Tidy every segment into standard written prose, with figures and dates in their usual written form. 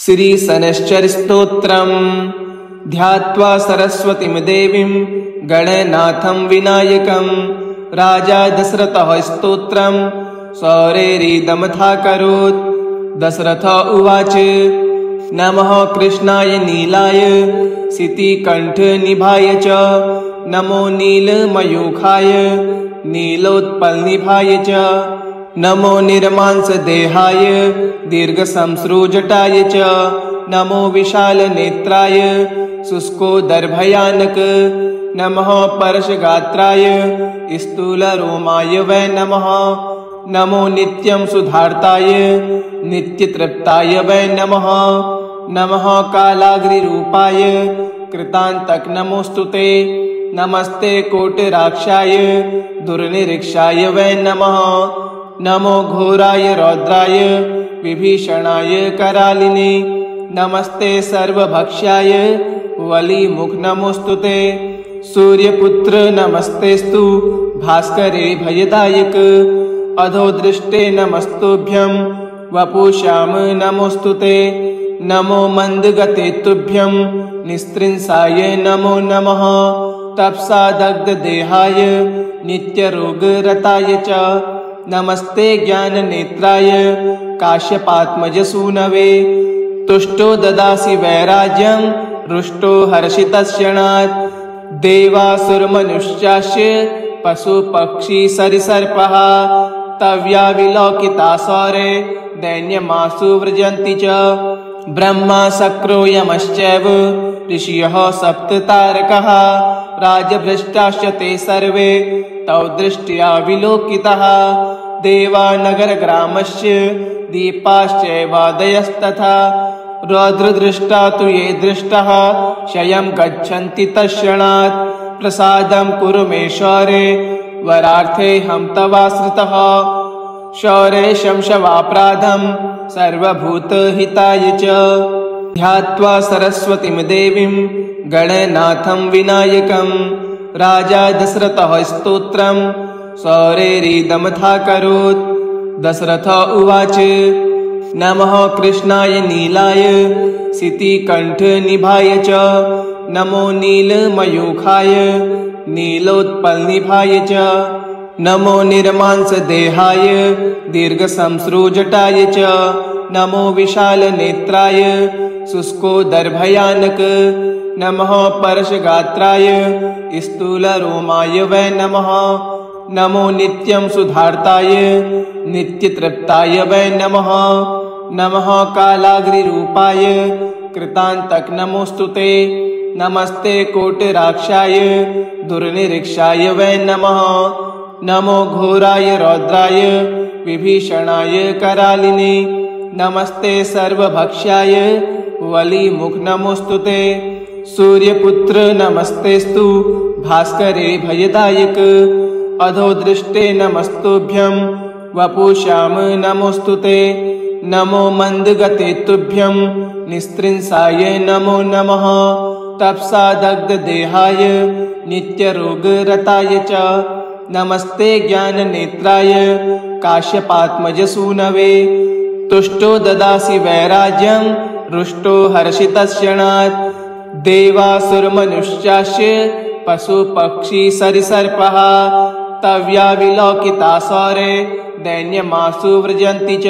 श्रीशनैश्चरस्तोत्रम् ध्यात्वा सरस्वतीं देवीं गणनाथं विनायकं राजा दशरथः स्तोत्रं सौरेरिदमथाकरोत्। दशरथ उवाच नमः कृष्णाय नीलाय सितिकण्ठनिभाय च नमो नीलमयूखाय नीलोत्पलनिभाय च नमो निर्मांसदेहाय दीर्घसंश्रुजटाय च नमो विशालनेत्राय शुष्कोदरभयानक नमः परशगात्राय स्थूलरोमाय वै नमः। नमो नित्यं सुधार्ताय नित्यतृप्ताय वै नमः। नमः कालाग्निरूपाय कृतान्तक नमोऽस्तुते। नमस्ते कोटिराक्षाय दुर्निरीक्षाय वै नमः। नमो घोराय रौद्राय विभीषणाय करालिने नमस्ते सर्वभक्ष्याय वलिमुख नमोस्तुते। सूर्यपुत्र नमस्तेस्तु भास्करे भयदायक अधोदृष्टे नमस्तुभ्यं वपुश्याम नमोस्तुते। नमो मन्दगते तुभ्यं निस्त्रिंसाय नमो नमः। तपसा दग्धदेहाय नित्यरोगरताय च नमस्ते ज्ञाननेत्राय काश्यपात्मजसूनवे। तुष्टो ददासि वैराज्यं रुष्टो हर्षितश्यणात् देवासुरमनुष्याश्च पशुपक्षी सरिसर्पः तव्या विलोकितासौरे दैन्यमासु व्रजन्ति च। ब्रह्मा शक्रो यमश्चैव ऋषयः सप्ततारकाः राजभ्रष्टाश्च ते सर्वे तौ दृष्ट्या विलोकिताः। देवानगरग्रामस्य दीपाश्चैवादयस्तथा रौद्रदृष्टा तु ये दृष्टाः क्षयं गच्छन्ति तत्क्षणात्। प्रसादं कुरु मे शौरे वरार्थेऽहं तवाश्रितः। शौरे शंशवापराधं सर्वभूतहिताय च। ध्यात्वा सरस्वतीं देवीं गणनाथं विनायकं राजा दशरथः स्तोत्रं सौरेरिदमथाकरोत्। दशरथ उवाच नमः कृष्णाय नीलाय सितिकण्ठनिभाय च नमो नीलमयूखाय नीलोत्पलनिभाय च नमो निर्मांसदेहाय दीर्घसंश्रुजटाय च नमो विशालनेत्राय शुष्कोदरभयानक नमः परशगात्राय स्थूलरोमाय वै नमः। नमो नित्यं सुधार्ताय नित्यतृप्ताय वै नमः। नमः कालाग्निरूपाय कृतान्तक नमोऽस्तुते। नमस्ते कोटिराक्षाय दुर्निरीक्षाय वै नमः। नमो घोराय रौद्राय विभीषणाय करालिने नमस्ते सर्वभक्ष्याय वलिमुख नमोस्तुते। सूर्यपुत्र नमस्तेस्तु भास्करे भयदायक अधोदृष्टे नमस्तुभ्यं वपुश्याम नमोस्तुते। नमो मन्दगते तुभ्यं निस्त्रिंसाय नमो नमः। तपसा दग्धदेहाय नित्यरोगरताय च नमस्ते ज्ञाननेत्राय काश्यपात्मजसूनवे। तुष्टो ददासि वैराज्यं रुष्टो हर्षितश्यणात् देवासुरमनुष्याश्च पशुपक्षी सरिसर्पः तव्या विलोकितासौरे दैन्यमासु व्रजन्ति च।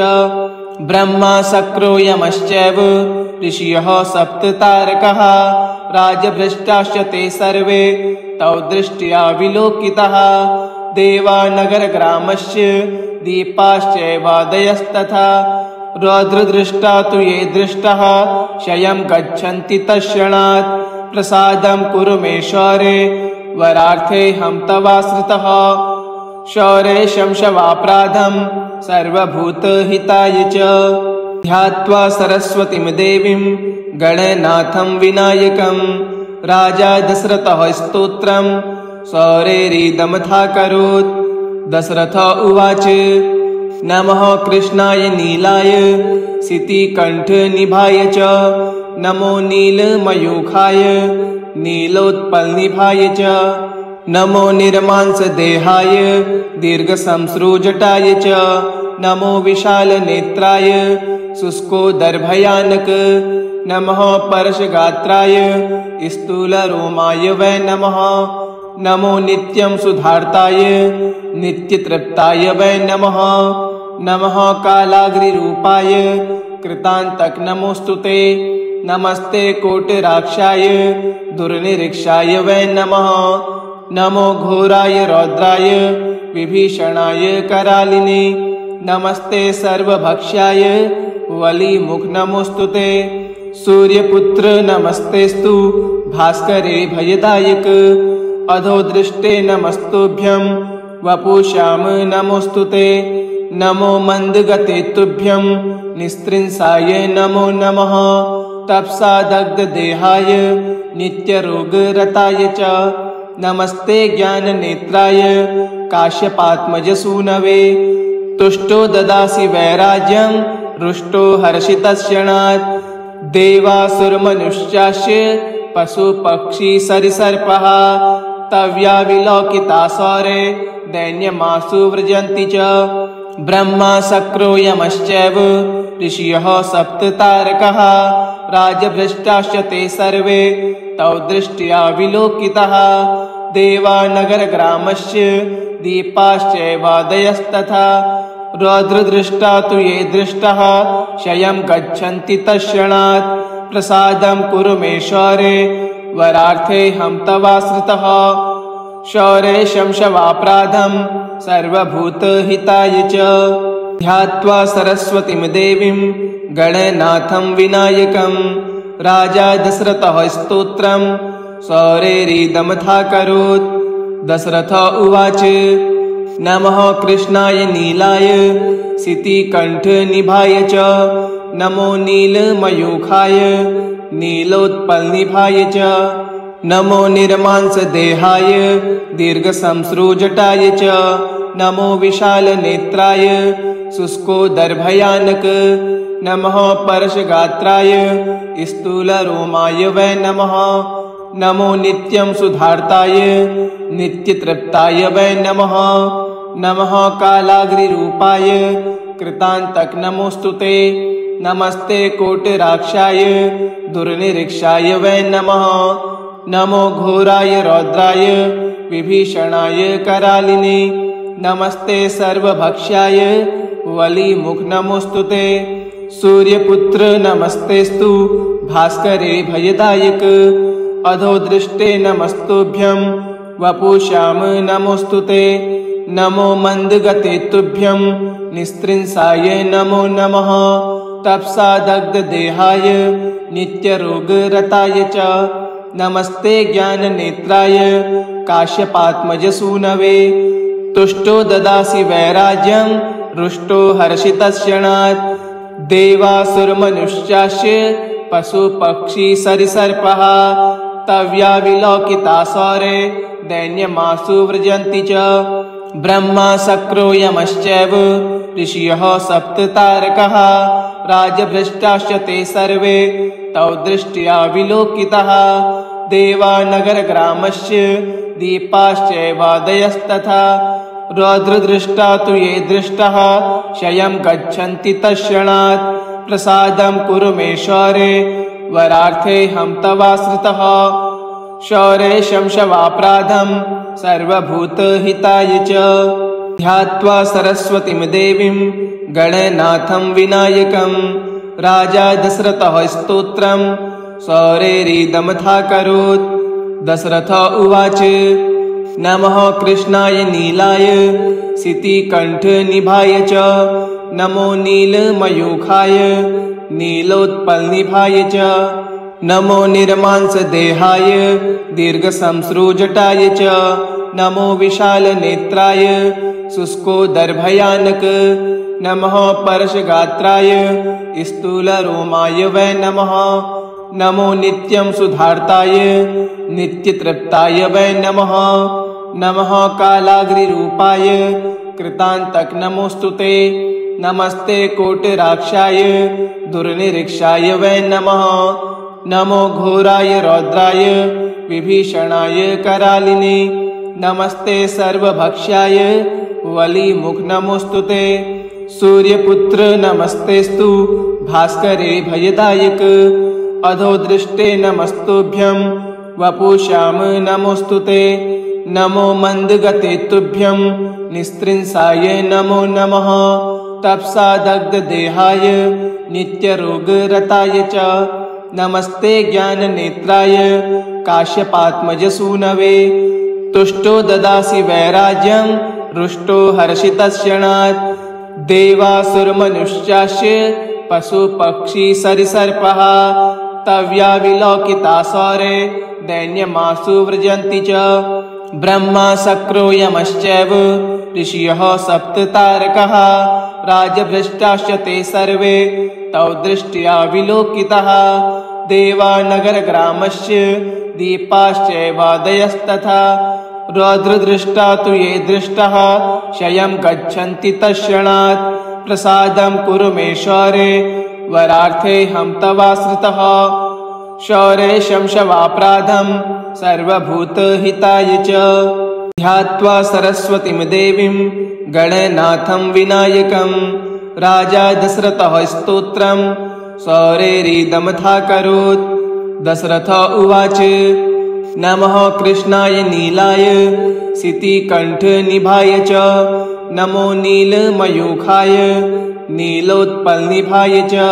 ब्रह्मा शक्रो यमश्चैव ऋषयः सप्ततारकाः राजभ्रष्टाश्च ते सर्वे तौ दृष्ट्या विलोकिताः। देवानगरग्रामस्य दीपाश्चैवादयस्तथा रौद्रदृष्टा तु ये दृष्टाः क्षयं गच्छन्ति तत्क्षणात्। प्रसादं कुरु मे शौरे वरार्थेऽहं तवाश्रितः। शौरे शंशवापराधं सर्वभूतहिताय च। ध्यात्वा सरस्वतीं देवीं गणनाथं विनायकं राजा दशरथः स्तोत्रं सौरेरिदमथाकरोत्। दशरथ उवाच नमः कृष्णाय नीलाय सितिकण्ठनिभाय च नमो नीलमयूखाय नीलोत्पलनिभाय च नमो निर्मांसदेहाय दीर्घसंश्रुजटाय च नमो विशालनेत्राय शुष्कोदरभयानक। नमः परशगात्राय स्थूलरोमाय वै नमः। नमो नित्यं सुधार्ताय नित्यतृप्ताय वै नमः। नमः कालाग्निरूपाय कृतान्तक नमोस्तुते। नमस्ते कोटिराक्षाय दुर्निरीक्षाय वै नमः। नमो घोराय रौद्राय विभीषणाय करालिने। नमस्ते सर्वभक्ष्याय वलिमुख नमोस्तुते। सूर्यपुत्र नमस्तेस्तु भास्करे भयदायक। अधोदृष्टे नमस्तुभ्यं वपुष्याम नमोस्तुते। नमो मन्दगते तुभ्यं निस्त्रिंसाय नमो नमः। तपसा दग्धदेहाय नित्यरोगरताय च। नमस्ते ज्ञाननेत्राय काश्यपात्मजसूनवे। तुष्टो ददासि वैराज्यं रुष्टो हर्षितश्यणात्। देवासुरमनुष्याश्च पशुपक्षी सरिसर्पः तव्या विलोकिता सौरे दैन्यमासु व्रजन्ति च। ब्रह्मा शक्रो यमश्चैव ऋषयः सप्ततारकाः राजभ्रष्टाश्च ते सर्वे तौ दृष्ट्या विलोकिताः। देवानगरग्रामस्य दीपाश्चैवादयस्तथा रौद्रदृष्टा तु ये दृष्टाः क्षयं गच्छन्ति तत्क्षणात्। प्रसादं कुरु मे शौरे वरार्थेऽहं तवाश्रितः। शौरे शंशवापराधं सर्वभूतहिताय च। ध्यात्वा सरस्वतीं देवीं गणनाथं विनायकं राजा दशरथः स्तोत्रं शौरेरिदमथाकरोत्। दशरथ उवाच नमः कृष्णाय नीलाय सितिकण्ठनिभाय च। नमो नीलमयूखाय नीलोत्पलनिभाय च। नमो निर्मांसदेहाय दीर्घशंश्रुजटाय च। नमो विशालनेत्राय शुष्कोदरभयानक। नमः परशगात्राय स्थूलरोमाय वै नमः। नमो नित्यं सुधार्ताय नित्यतृप्ताय वै नमः। नमः कालाग्निरूपाय कृतान्तक नमोस्तुते। नमस्ते कोटिराक्षाय दुर्निरीक्षाय वै नमः। नमो घोराय रौद्राय विभीषणाय करालिने। नमस्ते सर्वभक्ष्याय वलिमुख नमोस्तुते। सूर्यपुत्र नमस्तेस्तु भास्करे भयदायक। अधोदृष्टे नमस्तुभ्यं वपुष्याम नमोस्तुते। नमो मन्दगते तुभ्यं निस्त्रिंसाय नमो नमः। तपसा दग्धदेहाय नित्यरोगरताय च। नमस्ते ज्ञाननेत्राय काश्यपात्मजसूनवे। तुष्टो ददासि वैराज्यं रुष्टो हर्षितश्यणात्। देवासुरमनुष्याश्च पशुपक्षी सरिसर्पः तव्या विलोकिता सौरे दैन्यमासु व्रजन्ति च। ब्रह्मा शक्रो यमश्चैव ऋषयः सप्ततारकाः राजभ्रष्टाश्च ते सर्वे तौ दृष्ट्या विलोकिताः। देवानगरग्रामस्य दीपाश्चैवादयस्तथा रौद्रदृष्टा तु ये दृष्टाः क्षयं गच्छन्ति तत्क्षणात्। प्रसादं कुरु मे शौरे वरार्थेऽहं तवाश्रितः। शौरे शंशवापराधं सर्वभूतहिताय च। ध्यात्वा सरस्वतीं देवीं गणनाथं विनायकं राजा दशरथः स्तोत्रं शौरेरिदमथाकरोत्। दशरथ उवाच नमः कृष्णाय नीलाय सितिकण्ठनिभाय च। नमो नीलमयूखाय नीलोत्पलनिभाय च। नमो निर्मांसदेहाय दीर्घशंश्रुजटाय च। नमो विशालनेत्राय शुष्कोदरभयानक। नमः परशगात्राय स्थूलरोमाय वै नमः। नमो नित्यं सुधार्ताय नित्यतृप्ताय वै नमः। नमः कालाग्निरूपाय कृतान्तक नमोस्तुते। नमस्ते कोटिराक्षाय दुर्निरीक्षाय वै नमः। नमो घोराय रौद्राय विभीषणाय करालिने। नमस्ते सर्वभक्ष्याय वलिमुख नमोस्तुते। सूर्यपुत्र नमस्तेस्तु भास्करे भयदायक अधो दृष्टे नमस्तुभ्यं वपुष्याम नमोस्तुते नमो मंदगते तुभ्यं निस्त्रिंसाय नमो नमः तपसा दग्ध देहाय नित्यरोगरताय च नमस्ते ज्ञाननेत्राय काश्यपात्मजसूनवे तुष्टो ददासि वैराज्यं रुष्टो हर्षितश्यणात् देवासुरमनुष्याश्च पशुपक्षी सरिसर्पः तव्या विलोकितासौरे दैन्यमासु व्रजन्ति च ब्रह्मा शक्रो यमश्चैव ऋषयः सप्ततारकः राजभ्रष्टाश्च ते सर्वे तौ दृष्ट्या विलोकितः देवानगरग्रामश्च दीपाश्चैवादयस्तथा रौद्रदृष्टा तु ये दृष्टः क्षयं गच्छन्ति तत्क्षणात् प्रसादं कुरु मे शौरे वरार्थेऽहं तवाश्रितः शौरे शंशवापराधं सर्वभूतहिताय च ध्यात्वा सरस्वतीं देवीं गणनाथं विनायकं राजा दशरथः स्तोत्रं शौरेरिदमथाकरोत् दशरथ उवाच नमः कृष्णाय नीलाय सितिकण्ठनिभाय च नमो नीलमयूखाय नीलोत्पलनिभाय च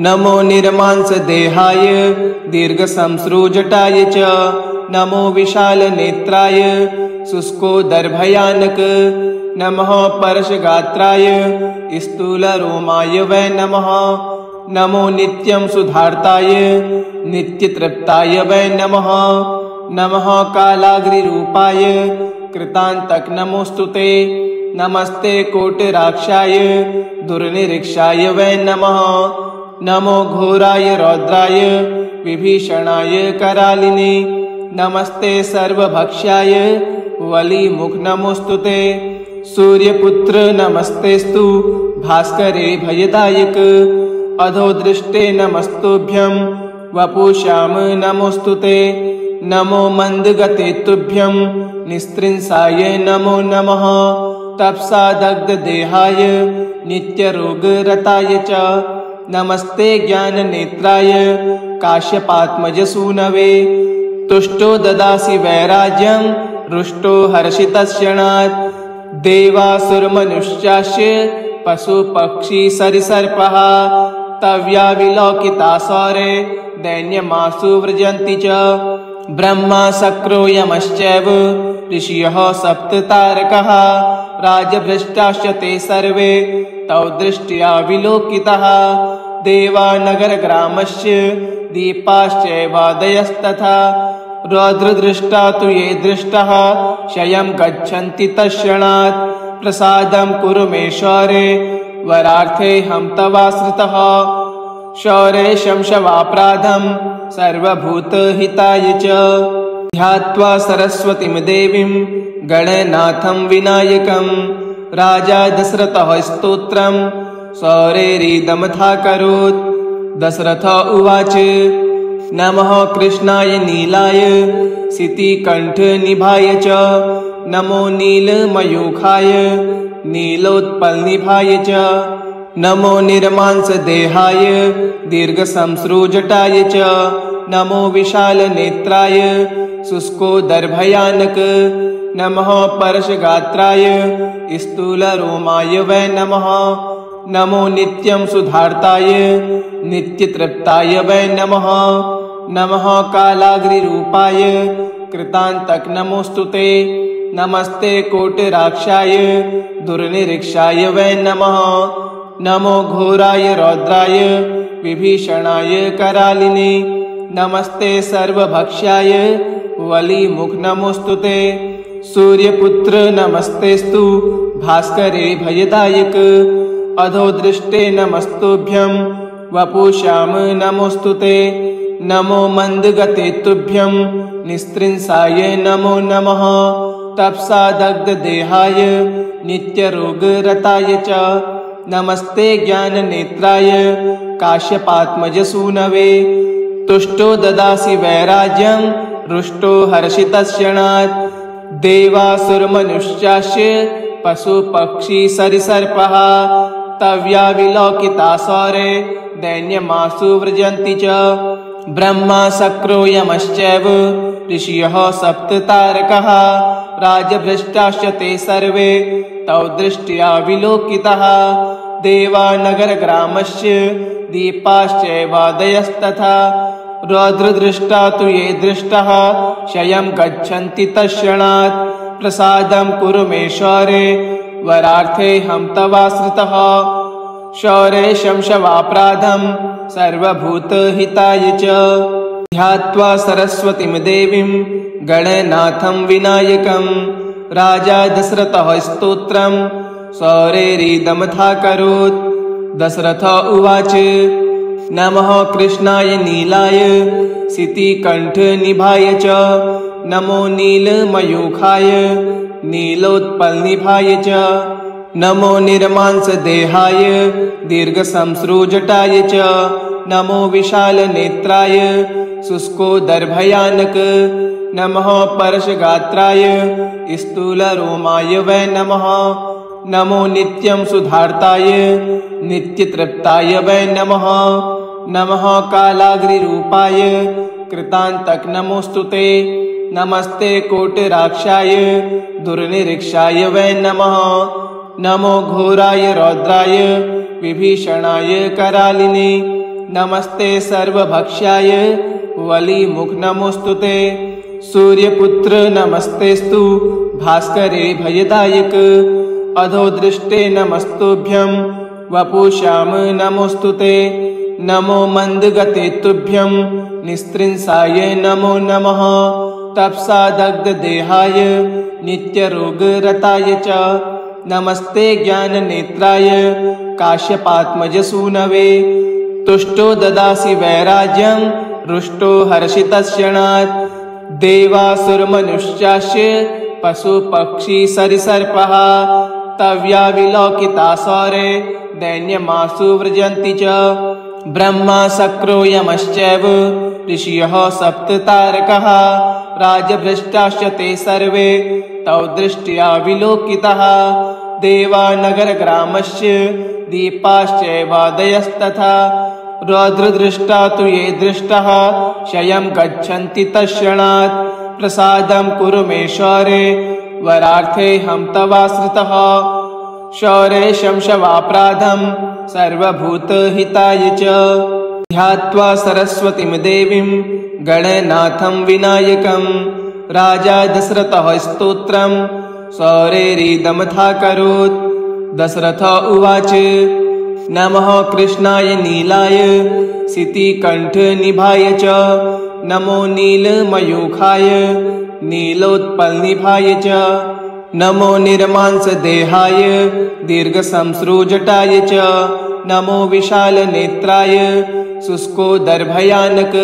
नमो निर्मांसदेहाय दीर्घसंश्रुजटाय च नमो विशालनेत्राय शुष्कोदरभयानक नमः परशगात्राय स्थूलरोमाय वै नमः नमो नित्यं सुधार्ताय नित्यतृप्ताय वै नमः नमः कालाग्निरूपाय कृतान्तक नमोस्तुते नमस्ते कोटिराक्षाय दुर्निरीक्षाय वै नमः नमो घोराय रौद्राय विभीषणाय करालिने नमस्ते सर्वभक्ष्याय वलिमुख नमोस्तुते सूर्यपुत्र नमस्तेस्तु भास्करे भयदायक अधो दृष्टे नमस्तुभ्यं वपुष्याम नमोस्तुते नमो मंदगते तुभ्यं निस्त्रिंसाय नमो नमः तपसा दग्ध देहाय नित्यरोगरताय च नमस्ते ज्ञाननेत्राय काश्यपात्मजसूनवे तुष्टो ददासि वैराज्यं रुष्टो हर्षितश्यणात् देवासुरमनुष्याश्च पशुपक्षी सरिसर्पः तव्या विलोकितासौरे दैन्यमासु व्रजन्ति च ब्रह्मा शक्रो यमश्चैव ऋषयः सप्ततारकः राजभ्रष्टाश्च ते सर्वे तौ दृष्ट्या विलोकितः देवानगरग्रामश्च दीपाश्चैवादयस्तथा रौद्रदृष्टा तु ये दृष्टः क्षयं गच्छन्ति तत्क्षणात् प्रसादं कुरु मे शौरे वरार्थेऽहं तवाश्रितः शौरे शंशवापराधं सर्वभूतहिताय च ध्यात्वा सरस्वतीं देवीं गणनाथं विनायकं राजा दशरथः स्तोत्रं शौरेरिदमथाकरोत् दशरथ उवाच नमः कृष्णाय नीलाय सितिकण्ठनिभाय च नमो नीलमयूखाय नीलोत्पलनिभाय च नमो निर्मांसदेहाय दीर्घसंश्रुजटाय च नमो विशालनेत्राय शुष्कोदरभयानक नमः परशगात्राय स्थूलरोमाय वै नमः नमो नित्यं सुधार्ताय नित्यतृप्ताय वै नमः नमः कालाग्निरूपाय कृतान्तक नमोस्तुते नमस्ते कोटिराक्षाय दुर्निरीक्षाय वै नमः नमो घोराय रौद्राय विभीषणाय करालिने नमस्ते सर्वभक्ष्याय वलिमुख नमोस्तुते सूर्यपुत्र नमस्तेस्तु भास्करे भयदायक अधो दृष्टे नमस्तुभ्यं वपुष्याम नमोस्तुते नमो मंदगते तुभ्यं निस्त्रिंसाय नमो नमः तपसा दग्ध देहाय नित्यरोगरताय च नमस्ते ज्ञाननेत्राय काश्यपात्मजसूनवे तुष्टो ददासि वैराज्यं रुष्टो हर्षितश्यणात् देवासुरमनुष्याश्च पशुपक्षी सरिसर्पः तव्या विलोकितासौरे दैन्यमासु व्रजन्ति च। ब्रह्मा शक्रो यमश्चैव ऋषयः सप्ततारकः राजभ्रष्टाश्च ते सर्वे तौ दृष्ट्या विलोकितः। देवानगरग्रामस्य दीपाश्चैवादयस्तथा रौद्रदृष्टा तु ये दृष्टः क्षयं गच्छन्ति तत्क्षणात्। प्रसादं कुरु मे शौरे वरार्थे हम तवाश्रितः। शौरे शंशवापराधं सर्वभूतहिताय च। ध्यात्वा सरस्वतीं देवीं गणनाथं विनायकं राजा दशरथः स्तोत्रं शौरेरिदमथाकरोत्। दशरथ उवाच नमः कृष्णाय नीलाय सितिकण्ठनिभाय च। नमो नीलमयूखाय नीलोत्पलनिभाय च। नमो निर्मांसदेहाय दीर्घसंश्रुजटाय च। नमो विशालनेत्राय शुष्कोदरभयानक। नमः परशगात्राय स्थूलरोमाय वै नमः। नमो नित्यं सुधार्ताय नित्यतृप्ताय वै नमः। नमः कालाग्निरूपाय कृतान्तक नमोऽस्तुते। नमस्ते कोटिराक्षाय दुर्निरीक्षाय वै नमः। नमो घोराय रौद्राय विभीषणाय करालिने। नमस्ते सर्वभक्ष्याय वलिमुख नमोऽस्तुते। सूर्यपुत्र नमस्तेस्तु भास्करे भयदायक। अधोदृष्टे नमस्तुभ्यं वपुषाम नमोऽस्तुते। नमो मन्दगते तुभ्यं निस्त्रिंसाय नमो नमः। तपसा दग्धदेहाय नित्यरोगरताय च। नमस्ते ज्ञाननेत्राय काश्यपात्मजसूनवे। तुष्टो ददासि वैराज्यं रुष्टो हर्षितश्यणात्। देवासुरमनुष्याश्च पशुपक्षी सरिसर्पः तव्या विलोकिता शौरे दैन्यमासु व्रजन्ति च। ब्रह्मा शक्रो यमश्चैव ऋषयः सप्ततारकः राजभ्रष्टाश्च ते सर्वे तौ दृष्ट्या विलोकितः। देवानगरग्रामस्य दीपाश्चैवादयस्तथा रौद्रदृष्टा तु ये दृष्टः क्षयं गच्छन्ति तत्क्षणात्। प्रसादं कुरु मे शौरे वरार्थे हम तवाश्रितः। शौरे शंशवापराधं सर्वभूतहिताय च। ध्यात्वा सरस्वतीं देवीं गणनाथं विनायकं राजा दशरथः स्तोत्रं शौरेरिदमथाकरोत्। दशरथ उवाच नमः कृष्णाय नीलाय सितिकण्ठनिभाय च। नमो नीलमयूखाय नीलोत्पलनिभाय च। नमो निर्मांसदेहाय दीर्घसंश्रुजटाय च। नमो विशालनेत्राय शुष्कोदरभयानक।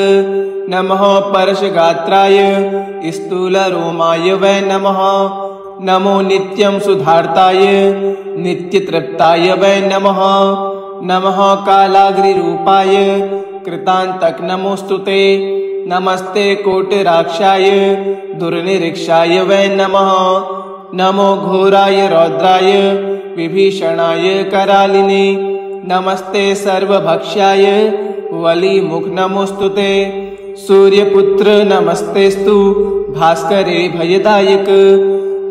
नमः परशगात्राय स्थूलरोमाय वै नमः। नमो नित्यं सुधार्ताय नित्यतृप्ताय वै नमः। नमः कालाग्निरूपाय कृतान्तक नमोऽस्तुते। नमस्ते कोटिराक्षाय दुर्निरीक्षाय वै नमः। नमो घोराय रौद्राय विभीषणाय करालिने। नमस्ते सर्वभक्ष्याय वलिमुख नमोऽस्तुते। सूर्यपुत्र नमस्तेस्तु भास्करे भयदायक।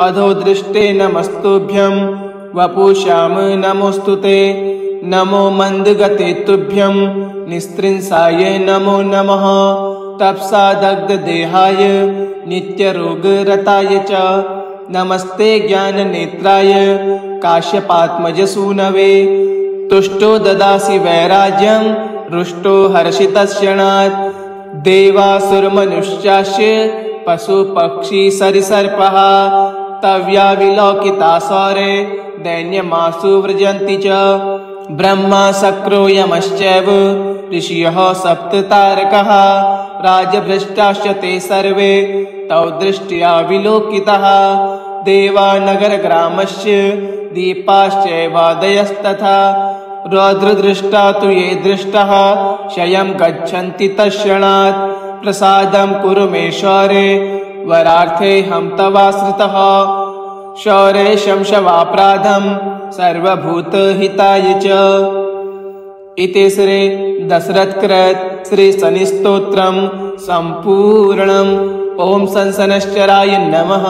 अधोदृष्टे नमस्तुभ्यं वपुषाम नमोऽस्तुते। नमो मन्दगते तुभ्यं निस्त्रिंसाय नमो नमः। तपसा दग्धदेहाय नित्यरोगरताय च। नमस्ते ज्ञाननेत्राय काश्यपात्मजसूनवे। तुष्टो ददासि वैराज्यं रुष्टो हर्षितश्यणात्। देवासुरमनुष्याश्च पशुपक्षी सरिसर्पः तव्या विलोकिता शौरे दैन्यमासु व्रजन्ति च। ब्रह्मा शक्रो यमश्चैव ऋषयः सप्ततारकः राजभ्रष्टाश्च ते सर्वे तौ दृष्ट्या विलोकितः। देवानगरग्रामस्य दीपाश्चैवादयस्तथा रौद्रदृष्टा तु ये दृष्टः क्षयं गच्छन्ति तत्क्षणात्। प्रसादं कुरु मे शौरे वरार्थे हम तवाश्रितः। शौरे शंशवापराधं सर्वभूतहिताय च। इति श्री दशरथकृत श्री शनिस्तोत्रम् सम्पूर्णम्। ओम शनैश्चराय नमः।